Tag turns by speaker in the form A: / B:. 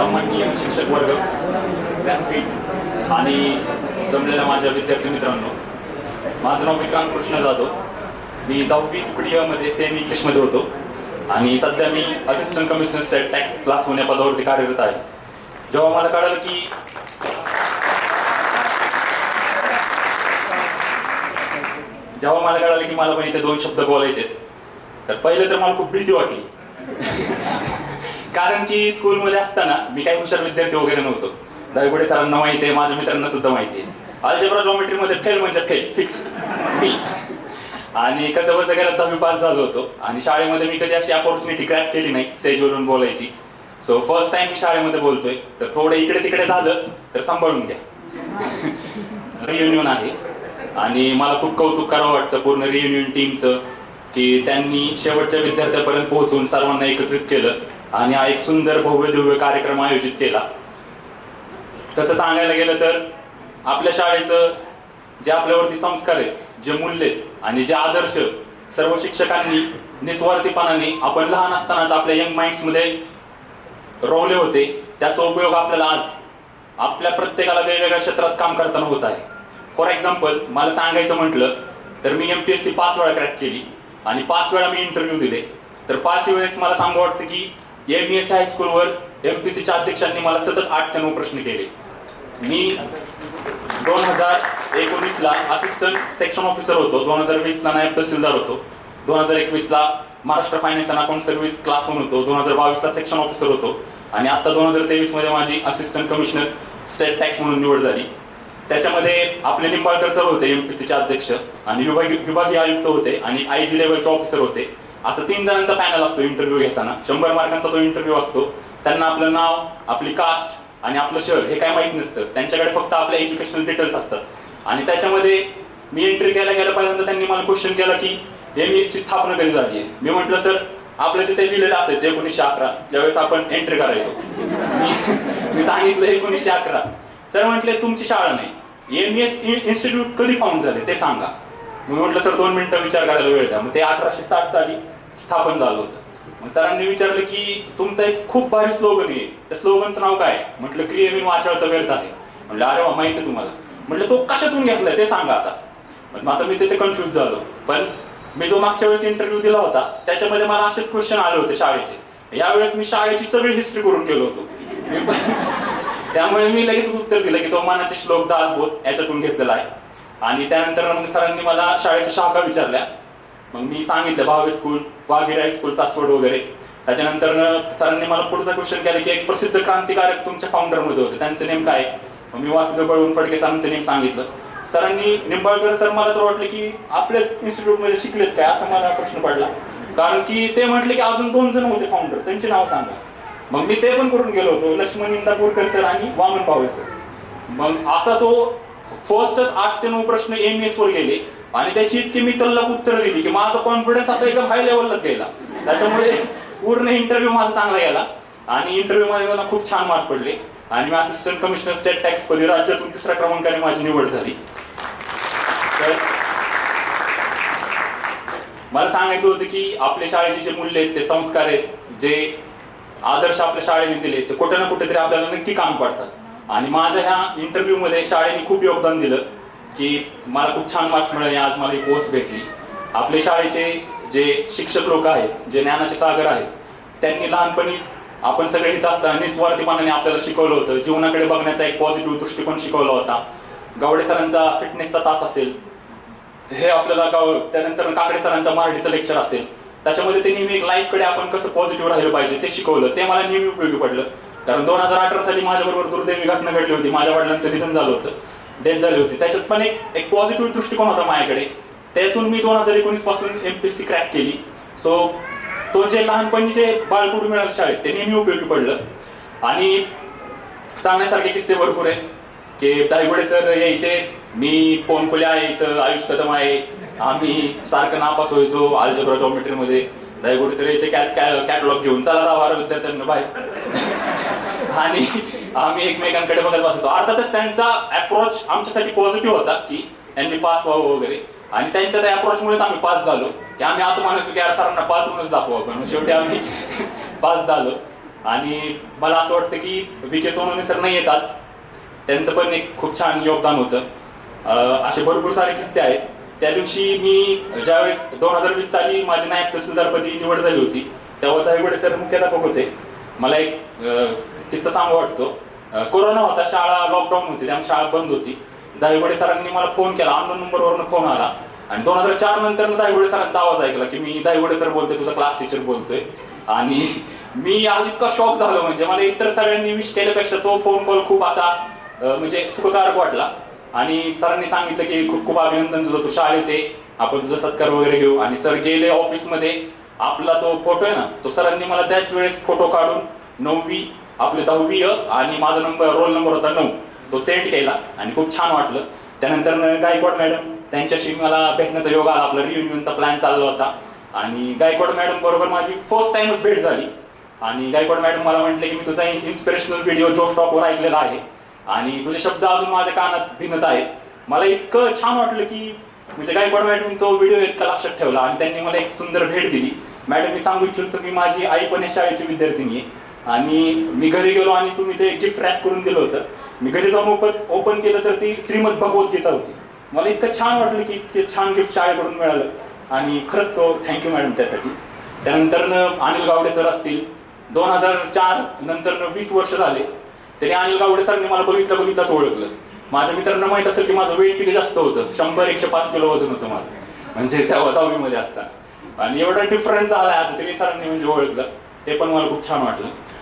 A: सन्माननीय शिक्षक वर्ग, व्यासपीठ आणि जमलेल्या माझ्या विद्यार्थी मित्रांनो, माझं नाव विक्रांत कृष्ण जाधव. मी 10वी मध्ये सेमी इंग्लिशमध्ये होतो आणि सध्या मी assistant commissioner state tax class 1 या पदावरती कार्यरत आहे. जेव्हा मला कळलं की मला पण इथे 2 शब्द बोलायचे, तर पहिले तर मला खूप भीती वाटली. कारण की स्कूलमध्ये असताना मी काही हुशार विद्यार्थी वगैरे नव्हतो. दायगुडे सरांना माहिती आहे, माझ्या मित्रांना सुद्धा माहिती आहे. अल्जेब्रा जॉमेट्रीमध्ये फेल म्हणजे फेल, फिक्स. आणि कसं बसं गेलं 10वी पास झालो होतो आणि शाळेमध्ये मी कधी अशी अपॉर्च्युनिटी क्रॅक केली नाही स्टेजवरून बोलायची. सो फर्स्ट टाइम मी शाळेमध्ये बोलतोय, तर थोडं इकडे तिकडे झालं तर सांभाळून घ्या. रियुनियन आहे आणि मला खूप कौतुक करावं वाटतं पूर्ण रियुनियन टीमचं, की त्यांनी शेवटच्या विद्यार्थ्यापर्यंत पोहोचून सर्वांना एकत्रित केलं आणि हा एक सुंदर भव्य दिव्य कार्यक्रम आयोजित केला. तसं सांगायला गेलं तर आपल्या शाळेचं जे आपल्यावरती संस्कार आहेत, जे मूल्य आहेत आणि जे आदर्श सर्व शिक्षकांनी निस्वार्थीपणाने आपण लहान असतानाच आपल्या यंग माइंड्समध्ये रोवले होते, त्याचा उपयोग आपल्याला आज आपल्या प्रत्येकाला वेगवेगळ्या क्षेत्रात काम करताना होत आहे. फॉर एक्झाम्पल मला सांगायचं म्हटलं तर मी MPSC 5 वेळा क्रॅक केली आणि 5 वेळा मी इंटरव्ह्यू दिले. तर 5 वेळेस मला सांगू वाटतं की MES हायस्कूलवर MPSCच्या अध्यक्षांनी मला सतत 8 ते 9 प्रश्न केले. मी 2019ला असिस्टंट सेक्शन ऑफिसर होतो, 2020ला नायब तहसीलदार होतो, 2021ला Maharashtra finance and account service class 1 होतो, 2022ला सेक्शन ऑफिसर होतो आणि आता 2023 मध्ये माझी असिस्टंट कमिशनर स्टेट टॅक्स म्हणून निवड झाली. त्याच्यामध्ये आपले निंबाळकर सर होते MPSCचे अध्यक्ष आणि विभागीय आयुक्त होते आणि IG लेवलचे ऑफिसर होते. असं 3 जणांचा पॅनल असतो इंटरव्ह्यू घेताना. 100 मार्कांचा तो इंटरव्ह्यू असतो. त्यांना आपलं नाव, आपली कास्ट आणि आपलं शहर हे काय माहित नसतं. त्यांच्याकडे फक्त आपल्या एज्युकेशनल डिटेल्स असतात. आणि त्याच्यामध्ये मी एंट्री केल्या पहिल्यांदा त्यांनी मला क्वेश्चन केला की MES ची स्थापना कधी झाली आहे. मी म्हटलं सर आपल्या तिथे लिहिलेलं असायचं 1911, ज्यावेळेस आपण एंट्री करायचो. मी सांगितलं 1911. सर म्हटले तुमची शाळा नाही, MES इन्स्टिट्यूट कधी फाउंड झाले ते सांगा. मी म्हटलं सर 2 मिनिटं विचार करायला वेळ द्या. मग ते 1860 साली स्थापन झालं होतं. मग सरांनी विचारलं की तुमचं एक खूप भारी स्लोगन आहे, त्या स्लोगनचं नाव काय? म्हटलं क्रियेविन वाचाळता व्यर्थ आहे. म्हटलं अरे वा, माहिती आहे तुम्हाला. म्हटलं तो कशातून घेतलाय ते सांगा आता. मग आता मी तिथे कन्फ्युज झालो. पण मी जो मागच्या वेळेस इंटरव्ह्यू दिला होता त्याच्यामध्ये मला असेच क्वेश्चन आले होते शाळेचे. यावेळेस मी शाळेची सगळी हिस्ट्री करून गेलो होतो. त्यामुळे मी लगेच उत्तर दिलं की तो मनाचे श्लोक दासबोध याच्यातून घेतलेला आहे. आणि त्यानंतर मग सरांनी मला शाळेच्या शाखा विचारल्या. मग मी सांगितलं भावे स्कूल, वाघेरे हायस्कूल, सासवड वगैरे. त्याच्यानंतर सरांनी मला पुढचा क्वेश्चन केला की एक प्रसिद्ध क्रांतिकारक तुमच्या फाउंडर मध्ये होते, त्यांचं नेम काय? मग मी वासुदेव बळवंत फडके सरांचं नेम सांगितलं. सरांनी निंबाळकर सर मला तर वाटलं की आपल्याच इन्स्टिट्यूट मध्ये शिकलेच काय असा मला प्रश्न पडला. कारण की ते म्हटले की अजून 2 जण होते फाउंडर, त्यांची नाव सांगा. मग मी ते पण करून गेलो होतो, लक्ष्मण इंदापूरकर सर आणि वामन भावे सर. मग असा तो फर्स्टच 8 ते 9 प्रश्न MES वर गेले आणि त्याची इतकी मी तल्लख उत्तर दिली की माझा कॉन्फिडन्स असा एकदम हाय लेवललाच गेला. त्याच्यामुळे पूर्ण इंटरव्ह्यू माझा चांगला गेला आणि इंटरव्ह्यू मध्ये मला खूप छान मार्क पडले आणि मी असिस्टंट कमिशनर स्टेट टॅक्स पदी राज्यातून 3ऱ्या क्रमांकाने माझी निवड झाली. तर मला सांगायचं होतं की आपल्या शाळेचे जे मूल्य आहेत, ते संस्कार आहेत, जे आदर्श आपल्या शाळेने दिले, ते कुठे ना कुठेतरी आपल्याला नक्की काम पडतात. आणि माझ्या ह्या इंटरव्ह्यू मध्ये शाळेने खूप योगदान दिलं की मला खूप छान मार्क्स मिळाले, आज मला ही पोस्ट भेटली. आपल्या शाळेचे जे शिक्षक लोक आहेत, जे ज्ञानाचे सागर आहेत, त्यांनी लहानपणीच आपण सगळे इथं असताना निस्वार्थीपणाने आपल्याला शिकवलं होतं. जीवनाकडे बघण्याचा एक पॉझिटिव्ह दृष्टिकोन शिकवला होता. गावडे सरांचा फिटनेसचा तास असेल, हे आपल्याला त्यानंतर काकडे सरांचा मराठीचं लेक्चर असेल, त्याच्यामध्ये ते नेहमी एक लाईफकडे आपण कसं पॉझिटिव्ह राहिलं पाहिजे ते शिकवलं. ते मला नेहमी उपयोगी पडलं. कारण 2018 साली माझ्याबरोबर दुर्दैवी घटना घडली होती. माझ्या वडिलांचं निधन झालं होतं, डेथ झाली होती. त्याच्यात पण एक पॉझिटिव्ह दृष्टिकोन होता माझ्याकडे. त्यातून मी 2019 पासून MPSC क्रॅक केली. सो तो जे लहानपणी जे बाळकडू मिळालं शाळेत ते नेहमी उपयोगी पडलं. आणि सांगण्यासारखे किस्से भरपूर आहेत की दायगुडे सर यायचे, मी पोनकोले आहे इथं, आयुष कदम आहे, आम्ही सारखं नापास व्हायचो अल्जेब्रा जॉमेट्री मध्ये. दायगुडे सर यायचे कॅटलॉग घेऊन, चला जावा विद्यार्थ्यांना बाहेर. आणि आम्ही एकमेकांकडे बघत बसायचो. अर्थातच त्यांचा अप्रोच आमच्यासाठी पॉझिटिव्ह होता की त्यांनी पास व्हावं वगैरे. आणि त्यांच्या त्या अप्रोचमुळेच आम्ही पास झालो की आम्ही असं म्हणायचो की यार सरांना पास होऊनच दाखवू आपण. शेवटी आम्ही पास झालो. आणि मला असं वाटतं की विके सोनवणे सर नाही येतात, त्यांचं पण एक खूप छान योगदान होतं. असे भरपूर सारे किस्से आहेत. त्या दिवशी मी ज्यावेळेस 2020 साली माझी नायब तहसीलदारपदी निवड झाली होती, तेव्हा दायवडे सर मुख्याध्यापक होते. मला एक किस्सा सांगू वाटतो. कोरोना होता, शाळा लॉकडाऊन होती, त्यामुळे शाळा बंद होती. दायवडे सरांनी मला फोन केला, अननोन नंबरवरून फोन आला आणि 2004 नंतर दायवडे सरांचा आवाज ऐकला की मी दायवडे सर बोलतोय, तुझा क्लास टीचर बोलतोय. आणि मी आज इतका शॉक झालो, म्हणजे मला इतर सगळ्यांनी विश केल्यापेक्षा तो फोन कॉल खूप असा म्हणजे सुखकारक वाटला. आणि सरांनी सांगितलं की खूप खूप अभिनंदन तुझं, तू शाळेत आहे, आपण तुझा सत्कार वगैरे घेऊ. आणि सर गेले ऑफिसमध्ये, आपला तो फोटो आहे ना, तो सरांनी मला त्याच वेळेस फोटो काढून 9वी आपले 10वी आणि माझा नंबर रोल नंबर होता 9, तो सेंड केला आणि खूप छान वाटलं. त्यानंतर गायकवाड मॅडम, त्यांच्याशी मला भेटण्याचा योग आला, आपला रियुनियनचा प्लॅन चालला होता आणि गायकवाड मॅडम बरोबर माझी फर्स्ट टाइमच भेट झाली. आणि गायकवाड मॅडम मला म्हटले की मी तुझा इन्स्पिरेशनल व्हिडिओ जो स्टॉकवर ऐकलेला आहे आणि तुझे शब्द अजून माझ्या कानात भिनत आहेत. मला इतकं छान वाटलं की म्हणजे गायकवाड मॅडम तो व्हिडिओ इतका लक्षात ठेवला आणि त्यांनी मला एक सुंदर भेट दिली. मॅडम, मी सांगू इच्छितो की माझी आई पण या शाळेची विद्यार्थिनी आहे आणि मी घरी गेलो आणि तुम्ही ते गिफ्ट रॅप करून दिलं होतं. मी घरी जाऊन ओपन केलं तर ती श्रीमद भगवद्गीता होती. मला इतकं छान वाटलं की ते छान गिफ्ट शाळेकडून मिळालं आणि खरंच तो थँक्यू मॅडम त्यासाठी. त्यानंतर अनिल गावडे सर असतील, 2004 नंतर 20 वर्ष झाले तरी अनिल गावडे सरांनी मला बघितलंच ओळखलं. माझ्या मित्रांना माहित असेल की माझं वेट किती जास्त होतं, 100-105 किलो वजन होतं माझं, म्हणजे त्या 10वी मध्ये असताना. आणि एवढा डिफरन्स आला आता तरी सरांनी म्हणजे ओळखलं, ते पण मला खूप छान वाटलं.